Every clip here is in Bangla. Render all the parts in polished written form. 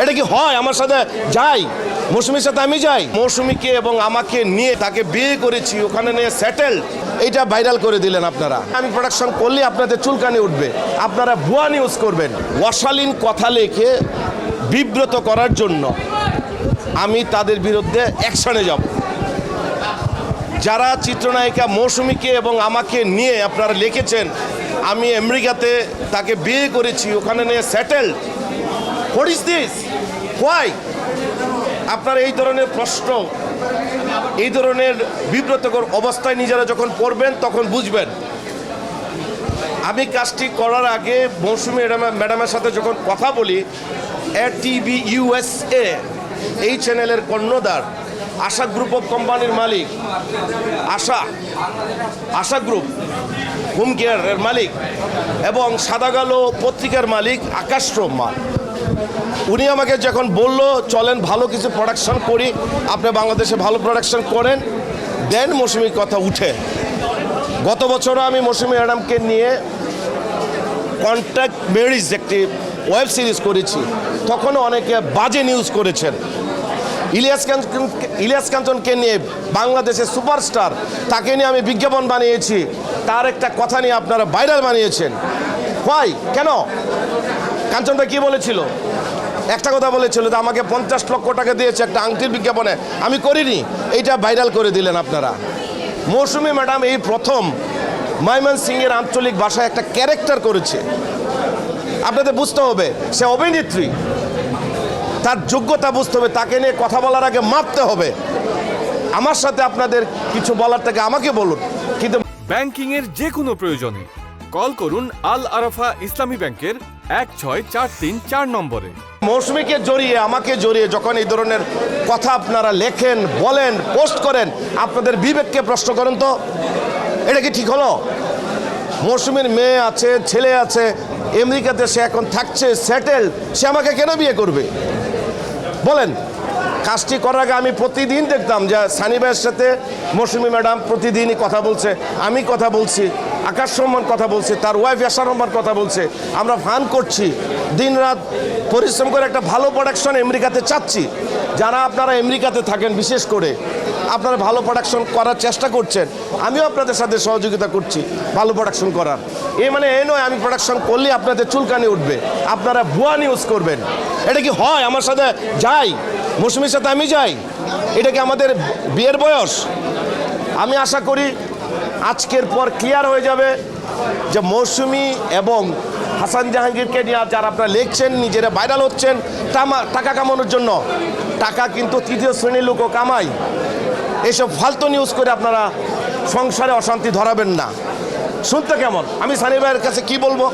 এটা কি হয়? আমার সাথে যাই, মৌসুমীর সাথে আমি যাই, মৌসুমীকে এবং আমাকে নিয়ে তাকে বিয়ে করেছি, ওখানে নিয়ে সেটেল, এইটা ভাইরাল করে দিলেন আপনারা। আমি প্রোডাকশন করলে আপনাদের চুলকানি উঠবে, আপনারা ভুয়া নিউজ করবেন। অশালীন কথা লিখে বিব্রত করার জন্য আমি তাদের বিরুদ্ধে অ্যাকশনে যাব। যারা চিত্রনায়িকা মৌসুমীকে এবং আমাকে নিয়ে আপনারা লিখেছেন আমি আমেরিকাতে তাকে বিয়ে করেছি, ওখানে নিয়ে settle, what is this, why? আপনারা এই ধরনের প্রশ্ন, এই ধরনের বিব্রতকর অবস্থায় নিজেরা যখন পড়বেন তখন বুঝবেন। আমি কাজটি করার আগে মৌসুমী ম্যাডামের সাথে যখন কথা বলি, টিভি USA এই চ্যানেলের কর্ণধার, আশা গ্রুপ অফ কোম্পানির মালিক, আশা গ্রুপ হোম কেয়ারের মালিক এবং সাদাগালো পত্রিকার মালিক আকাশ রহমান, উনি আমাকে যখন বলল চলেন ভালো কিছু প্রোডাকশন করি, আপনি বাংলাদেশে ভালো প্রোডাকশন করেন, দেন মৌসুমীর কথা উঠে। গত বছরও আমি মৌসুমী ম্যাডামকে নিয়ে কন্ট্যাক্ট ম্যারেজ একটি ওয়েব সিরিজ করেছি, তখনও অনেকে বাজে নিউজ করেছেন। ইলিয়াস কাঞ্চনকে নিয়ে বাংলাদেশের সুপারস্টার, তাকে নিয়ে আমি বিজ্ঞাপন বানিয়েছি, তার একটা কথা নিয়ে আপনারা ভাইরাল বানিয়েছেন। হয় কেন? কাঞ্চন ভাই কী বলেছিল? একটা কথা বলেছিল যে আমাকে 50 লক্ষ টাকা দিয়েছে একটা আংটির বিজ্ঞাপনে, আমি করিনি, এইটা ভাইরাল করে দিলেন আপনারা। মৌসুমী ম্যাডাম এই প্রথম ময়মনসিংহের আঞ্চলিক ভাষায় একটা ক্যারেক্টার করেছে। আপনাদের বুঝতে হবে সে অভিনেত্রী, তার যোগ্যতা বুঝতে হবে, তাকে নিয়ে কথা বলার আগে মাপতে হবে। আমার সাথে আপনাদের কিছু বলার থেকে আমাকে বলুন। কিন্তু ব্যাংকিং এর যে কোনো প্রয়োজনে কল করুন আল আরাফা ইসলামী ব্যাংকের 16434 নম্বরে। মৌসুমীকে জড়িয়ে, আমাকে জড়িয়ে যখন এই ধরনের কথা আপনারা লেখেন, বলেন, পোস্ট করেন, আপনাদের বিবেককে প্রশ্ন করেন তো, এটা কি ঠিক হলো? মৌসুমীর মেয়ে আছে, ছেলে আছে, আমেরিকাতে সে এখন থাকছে, সেটেল, সে আমাকে কেন বিয়ে করবে বলেন? কাজটি করার আগে আমি প্রতিদিন দেখতাম যে সানি ভাইয়ের সাথে মৌসুমী ম্যাডাম প্রতিদিনই কথা বলছে, আমি কথা বলছি, আকাশ রহমান কথা বলছে, তার ওয়াইফ আশা রহমান কথা বলছে, আমরা ফান করছি, দিন রাত পরিশ্রম করে একটা ভালো প্রোডাকশন আমেরিকাতে চাচ্ছি। যারা আপনারা আমেরিকাতে থাকেন, বিশেষ করে আপনারা ভালো প্রোডাকশন করার চেষ্টা করছেন, আমিও আপনাদের সাথে সহযোগিতা করছি ভালো প্রোডাকশন করার। মানে এ নয় আমি প্রোডাকশন করলে আপনাদের চুলকানি উঠবে, আপনারা ভুয়া নিউজ করবেন। এটা কি হয়? আমার সাথে যাই, মৌসুমীর সাথে আমি যাই, এটা কি আমাদের বিয়ের বয়স? আমি আশা করি আজকের পর ক্লিয়ার হয়ে যাবে যে মৌসুমী এবং হাসান জাহাঙ্গীরকে নিয়ে যারা আপনারা লিখছেন, নিজেরা ভাইরাল হচ্ছেন টাকা কামানোর জন্য, টাকা কিন্তু তৃতীয় শ্রেণীর লোকও কামায়। এইসব ফালতু নিউজ করে আপনারা সংসারে অশান্তি ধরাবেন না। শুনতে কেমন? আমি সানি ভাইয়ের কাছে কি বলবো?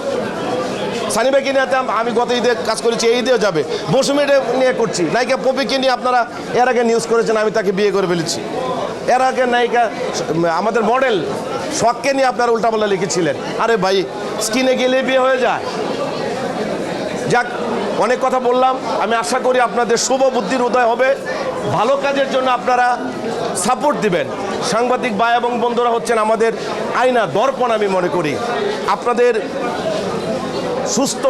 সানি ভাইকে নিয়ে আমি গত ঈদে কাজ করেছি, এই ঈদেও যাবে। মৌসুমীটা নিয়ে করছি, নায়িকা পপিকে নিয়ে আপনারা এর আগে নিউজ করেছেন আমি তাকে বিয়ে করে ফেলেছি। এর আগে নায়িকা আমাদের মডেল শখকে নিয়ে আপনারা উল্টাপাল্টা লিখেছিলেন। আরে ভাই, স্কিনে গেলে বিয়ে হয়ে যায়। যাক, অনেক কথা বললাম। আমি আশা করি আপনাদের শুভ বুদ্ধির উদয় হবে, ভালো কাজের জন্য আপনারা সাপোর্ট দিবেন। সাংবাদিক ভাই এবং বন্ধুরা হচ্ছেন আমাদের আয়না, দর্পণ। আমি মনে করি আপনাদের সুস্থ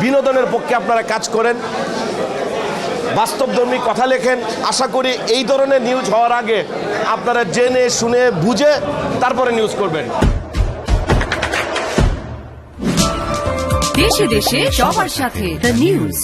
বিনোদনের পক্ষে আপনারা কাজ করেন, বাস্তবধর্মী কথা লেখেন। আশা করি এই ধরনের নিউজ হওয়ার আগে আপনারা জেনে শুনে বুঝে তারপরে নিউজ করবেন। দেশে দেশে সবার সাথে দ্য নিউজ।